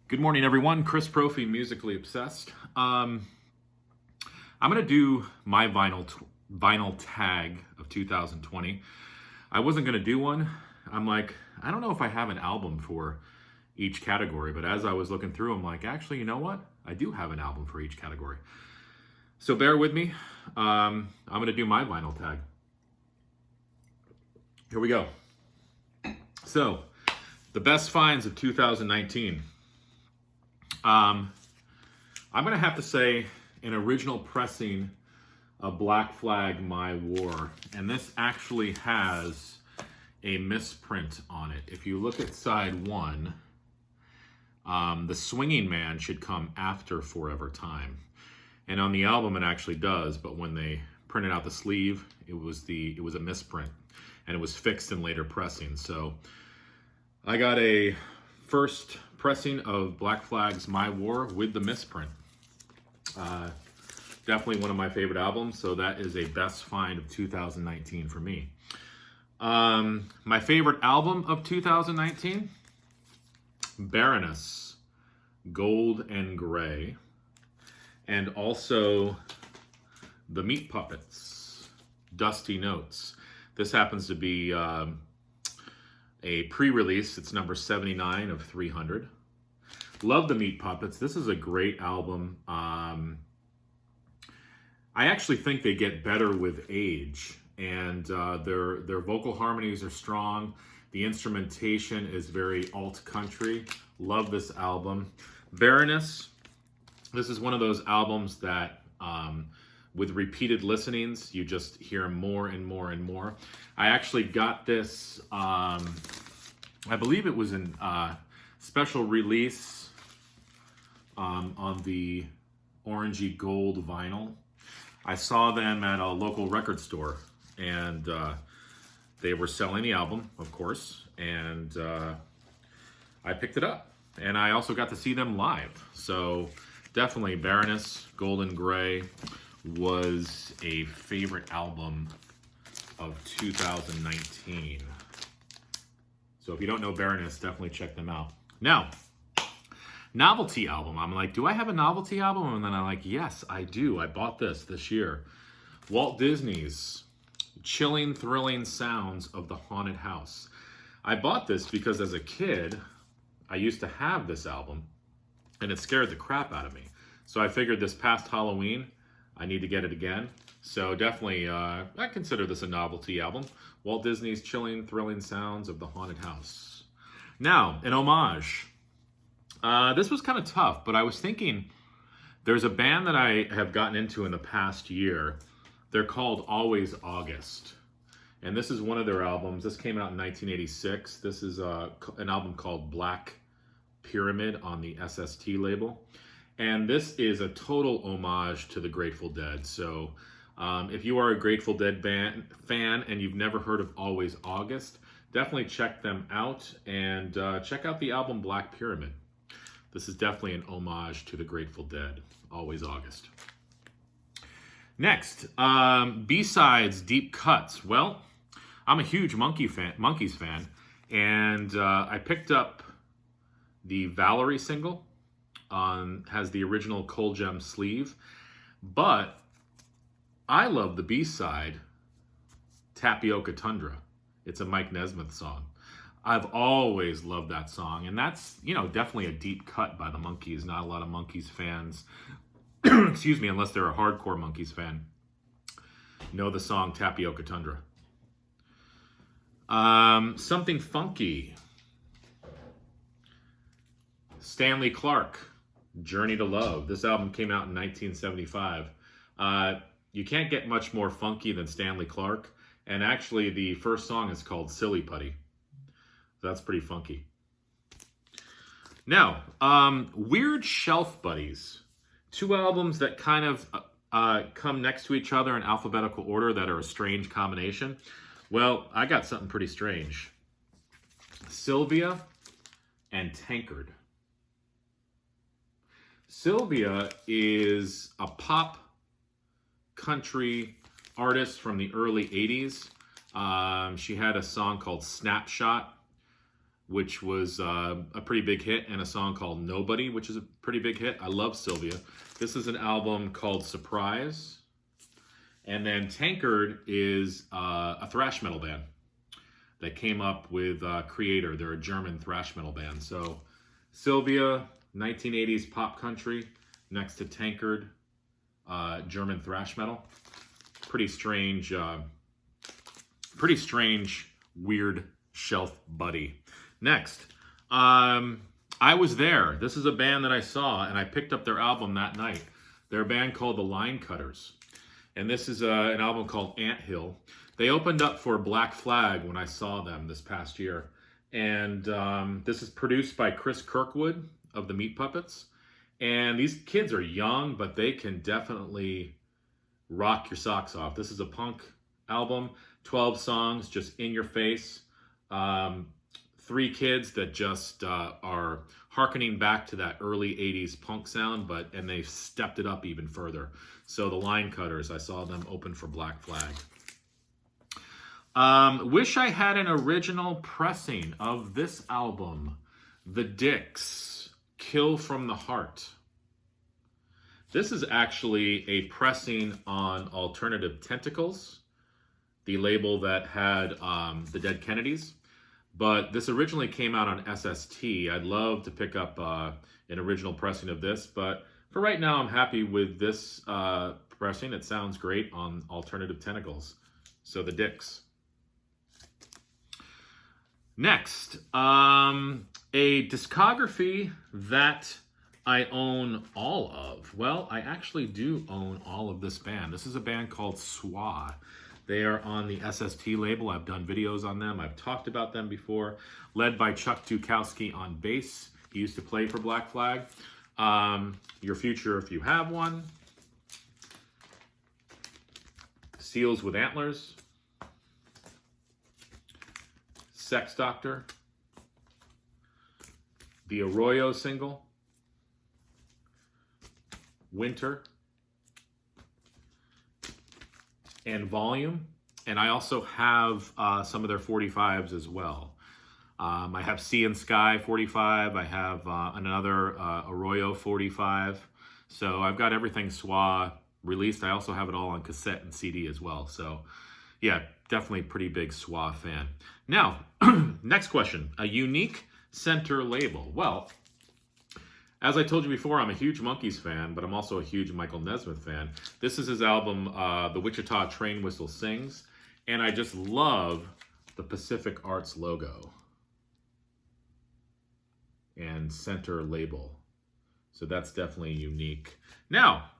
Good morning, everyone. Chris Profi, Musically Obsessed. I'm going to do my vinyl tag of 2020. I wasn't going to do one. I'm like, I don't know if I have an album for each category, but as I was looking through, I'm like, actually, you know what? I do have an album for each category. So bear with me. I'm going to do my vinyl tag. Here we go. So, the best finds of 2019. I'm going to have to say an original pressing of Black Flag My War. And this actually has a misprint on it. If you look at side one, the Swinging Man should come after Forever Time. And on the album it actually does, but when they printed out the sleeve, it was a misprint. And it was fixed in later pressing. So I got a first pressing of Black Flag's My War with the misprint. Definitely one of my favorite albums, so that is a best find of 2019 for me. My favorite album of 2019, Baroness, Gold and Gray, and also the Meat Puppets, Dusty Notes. This happens to be a pre-release. It's number 79 of 300. Love the Meat Puppets. This is a great album. I actually think they get better with age, and their vocal harmonies are strong. The instrumentation is very alt country. Love this album. Baroness. This is one of those albums that with repeated listenings, you just hear more and more and more. I actually got this, I believe it was in special release on the orangey gold vinyl. I saw them at a local record store, and they were selling the album, of course, and I picked it up. And I also got to see them live. So definitely Baroness, Gold and Gray was a favorite album of 2019. So if you don't know Baroness, definitely check them out. Now, Novelty album. I'm like, do I have a Novelty album? And then I'm like, yes, I do. I bought this year. Walt Disney's Chilling, Thrilling Sounds of the Haunted House. I bought this because as a kid, I used to have this album, and it scared the crap out of me. So I figured this past Halloween, I need to get it again. So definitely, I consider this a novelty album. Walt Disney's Chilling, Thrilling Sounds of the Haunted House. Now, an homage. This was kind of tough, but I was thinking, there's a band that I have gotten into in the past year. They're called Always August. And this is one of their albums. This came out in 1986. This is an album called Black Pyramid on the SST label. And this is a total homage to the Grateful Dead. So if you are a Grateful Dead fan and you've never heard of Always August, definitely check them out and check out the album Black Pyramid. This is definitely an homage to the Grateful Dead, Always August. Next, B-sides, deep cuts. Well, I'm a huge Monkees fan, and I picked up the Valerie single. Has the original Coal Gem sleeve, but I love the B-side, Tapioca Tundra. It's a Mike Nesmith song. I've always loved that song, and that's, definitely a deep cut by the Monkees. Not a lot of Monkees fans, excuse me, unless they're a hardcore Monkees fan, know the song Tapioca Tundra. Something funky. Stanley Clarke, Journey to Love. This album came out in 1975. You can't get much more funky than Stanley Clarke. And actually, the first song is called Silly Putty. That's pretty funky. Now, Weird Shelf Buddies. Two albums that kind of come next to each other in alphabetical order that are a strange combination. Well, I got something pretty strange. Sylvia and Tankard. Sylvia is a pop country artist from the early 80s. She had a song called Snapshot, which was a pretty big hit, and a song called Nobody, which is a pretty big hit. I love Sylvia. This is an album called Surprise. And then Tankard is a thrash metal band that came up with Creator. They're a German thrash metal band. So Sylvia, 1980s pop country, next to Tankard, German thrash metal. Pretty strange, weird shelf buddy. Next, I was there. This is a band that I saw, and I picked up their album that night. They're a band called the Line Cutters, and this is an album called Anthill. They opened up for Black Flag when I saw them this past year, and this is produced by Chris Kirkwood of the Meat Puppets. And these kids are young, but they can definitely rock your socks off. This is a punk album, 12 songs, just in your face. 3 kids that just are hearkening back to that early 80s punk sound, and they've stepped it up even further. So the Line Cutters, I saw them open for Black Flag. Wish I had an original pressing of this album, The Dicks, Kill from the Heart. This is actually a pressing on Alternative Tentacles, the label that had the Dead Kennedys. But this originally came out on SST. I'd love to pick up an original pressing of this, but for right now, I'm happy with this pressing. It sounds great on Alternative Tentacles. So the Dicks. Next, a discography that I own all of. Well, I actually do own all of this band. This is a band called Swa. They are on the SST label. I've done videos on them. I've talked about them before. Led by Chuck Dukowski on bass. He used to play for Black Flag. Your Future If You Have One. Seals with Antlers. Sex Doctor. The Arroyo single. Winter. And Volume. And I also have some of their 45s as well. I have Sea and Sky 45. I have another Arroyo 45. So I've got everything Swa released. I also have it all on cassette and CD as well. So yeah, definitely pretty big Swa fan. Now, next question. A unique center label. Well, as I told you before, I'm a huge Monkees fan, but I'm also a huge Michael Nesmith fan. This is his album, The Wichita Train Whistle Sings, and I just love the Pacific Arts logo and center label. So that's definitely unique. Now,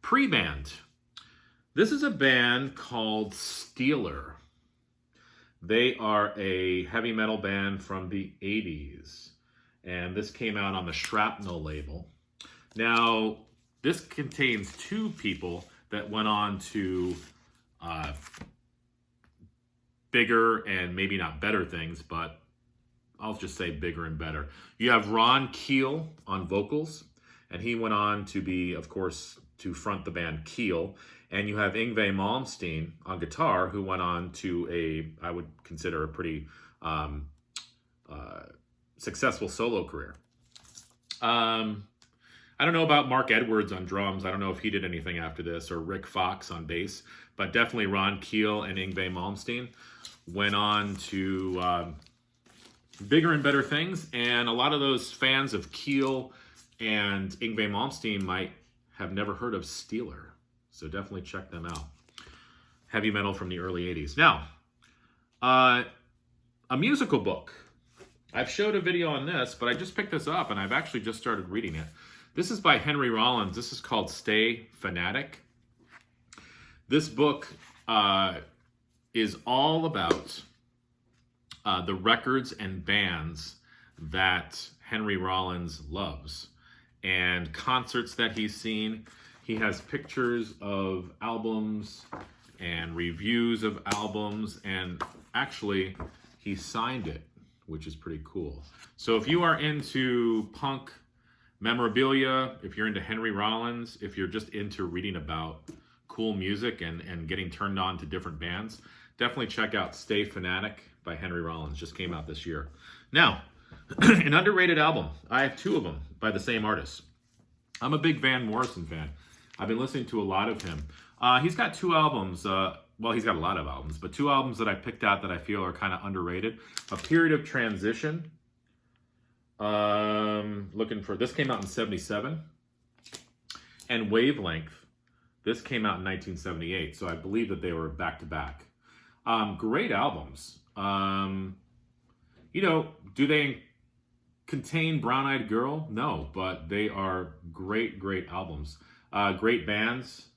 Preband. This is a band called Steeler. They are a heavy metal band from the 80s. And this came out on the Shrapnel label. Now, this contains 2 people that went on to bigger and maybe not better things, but I'll just say bigger and better. You have Ron Keel on vocals, and he went on to be, of course, to front the band Keel. And you have Yngwie Malmsteen on guitar, who went on to I would consider a pretty successful solo career. I don't know about Mark Edwards on drums. I don't know if he did anything after this, or Rick Fox on bass, but definitely Ron Keel and Yngwie Malmsteen went on to bigger and better things. And a lot of those fans of Keel and Yngwie Malmsteen might have never heard of Steeler. So definitely check them out. Heavy metal from the early 80s. Now, a musical book. I've showed a video on this, but I just picked this up and I've actually just started reading it. This is by Henry Rollins. This is called Stay Fanatic. This book is all about the records and bands that Henry Rollins loves and concerts that he's seen. He has pictures of albums and reviews of albums, and actually he signed it, which is pretty cool. So if you are into punk memorabilia, if you're into Henry Rollins, if you're just into reading about cool music and getting turned on to different bands, definitely check out Stay Fanatic by Henry Rollins. Just came out this year. Now, An underrated album. I have 2 of them by the same artist. I'm a big Van Morrison fan. I've been listening to a lot of him. He's got 2 albums. Well, he's got a lot of albums, but 2 albums that I picked out that I feel are kind of underrated. A Period of Transition. Looking for, this came out in 77. And Wavelength. This came out in 1978, so I believe that they were back to back. Great albums. You know, do they contain Brown Eyed Girl? No, but they are great, great albums. Great bands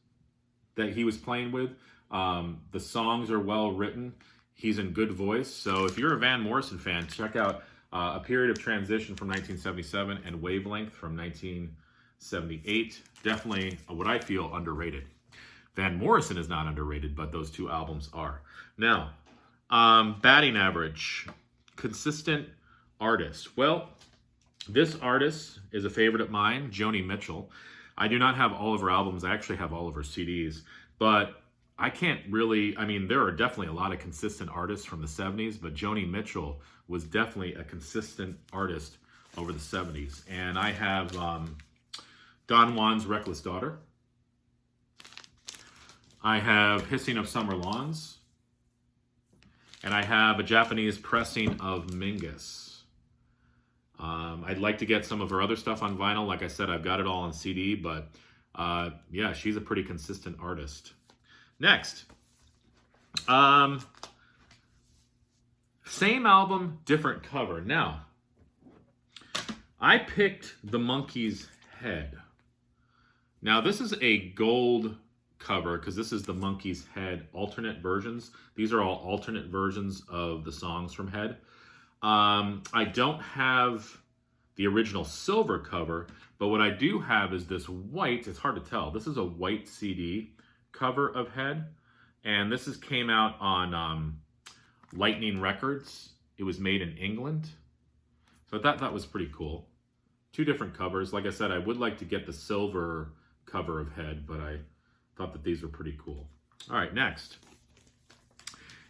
that he was playing with. The songs are well written. He's in good voice. So if you're a Van Morrison fan, check out A Period of Transition from 1977 and Wavelength from 1978. Definitely what I feel underrated. Van Morrison is not underrated, but those 2 albums are. Now, batting average, consistent artist. Well, this artist is a favorite of mine, Joni Mitchell. I do not have all of her albums. I actually have all of her CDs, but I can't really, I mean, there are definitely a lot of consistent artists from the 70s, but Joni Mitchell was definitely a consistent artist over the 70s. And I have Don Juan's Reckless Daughter. I have Hissing of Summer Lawns. And I have a Japanese pressing of Mingus. I'd like to get some of her other stuff on vinyl. Like I said, I've got it all on CD, but yeah, she's a pretty consistent artist. Next. Same album, different cover. Now, I picked the Monkees' Head. Now, this is a gold cover because this is the Monkees' Head alternate versions. These are all alternate versions of the songs from Head. I don't have the original silver cover, but what I do have is this white, it's hard to tell, this is a white CD cover of Head, and this came out on Lightning Records. It was made in England, so that was pretty cool. 2 different covers. Like I said, I would like to get the silver cover of Head, but I thought that these were pretty cool. All right, next.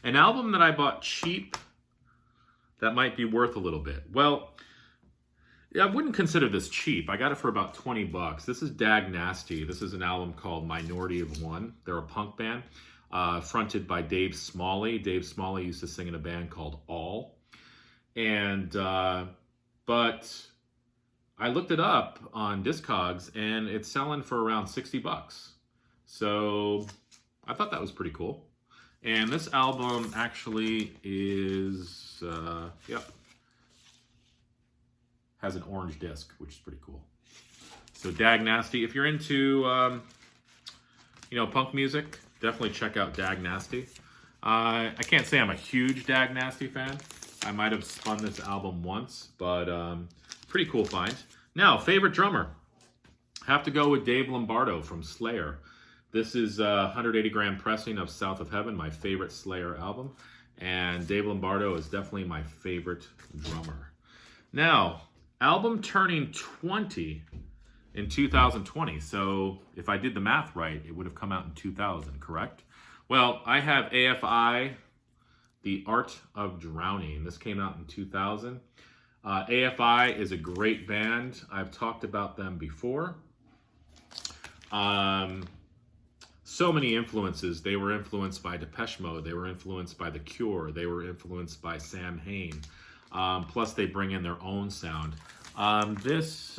An album that I bought cheap that might be worth a little bit. Well, I wouldn't consider this cheap. I got it for about 20 bucks. This is Dagnasti. This is an album called Minority of One. They're a punk band fronted by Dave Smalley. Dave Smalley used to sing in a band called All. And, but I looked it up on Discogs and it's selling for around 60 bucks. So I thought that was pretty cool. And this album actually is, has an orange disc, which is pretty cool. So Dagnasti, if you're into, punk music, definitely check out Dagnasti. I can't say I'm a huge Dagnasti fan. I might have spun this album once, but pretty cool find. Now, favorite drummer. Have to go with Dave Lombardo from Slayer. This is a 180-gram pressing of South of Heaven, my favorite Slayer album. And Dave Lombardo is definitely my favorite drummer. Now, album turning 20 in 2020. So if I did the math right, it would have come out in 2000, correct? Well, I have AFI, The Art of Drowning. This came out in 2000. AFI is a great band. I've talked about them before. So many influences. They were influenced by Depeche Mode. They were influenced by The Cure. They were influenced by Sam Hain. Plus, they bring in their own sound. This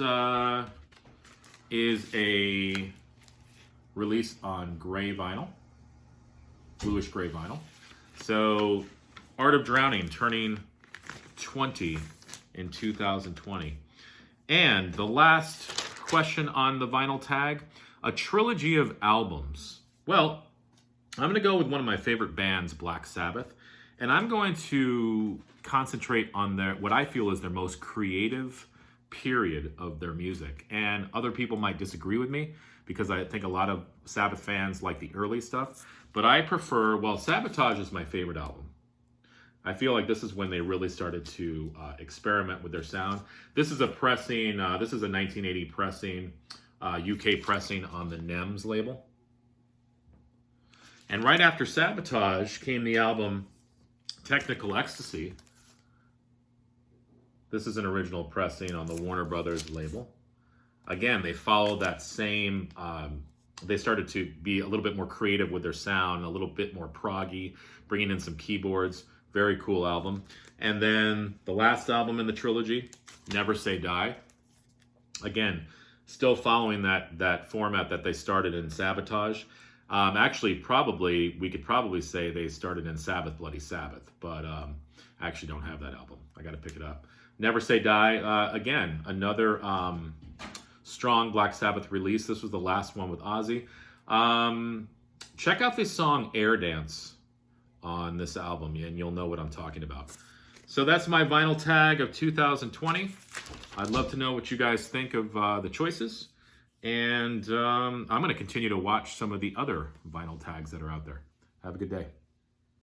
is a release on gray vinyl, bluish gray vinyl. So, Art of Drowning turning 20 in 2020. And the last question on the vinyl tag, a trilogy of albums. Well, I'm going to go with one of my favorite bands, Black Sabbath, and I'm going to concentrate on what I feel is their most creative period of their music. And other people might disagree with me because I think a lot of Sabbath fans like the early stuff, but I prefer, well, Sabotage is my favorite album. I feel like this is when they really started to experiment with their sound. This is a pressing, this is a 1980 pressing, UK pressing on the NEMS label. And right after Sabotage came the album Technical Ecstasy. This is an original pressing on the Warner Brothers label. Again, they followed that same, they started to be a little bit more creative with their sound, a little bit more proggy, bringing in some keyboards. Very cool album. And then the last album in the trilogy, Never Say Die. Again, still following that format that they started in Sabotage. Actually, we could probably say they started in Sabbath, Bloody Sabbath, but I actually don't have that album. I got to pick it up. Never Say Die, again, another strong Black Sabbath release. This was the last one with Ozzy. Check out this song Air Dance on this album, and you'll know what I'm talking about. So that's my vinyl tag of 2020. I'd love to know what you guys think of the choices. And I'm going to continue to watch some of the other vinyl tags that are out there. Have a good day.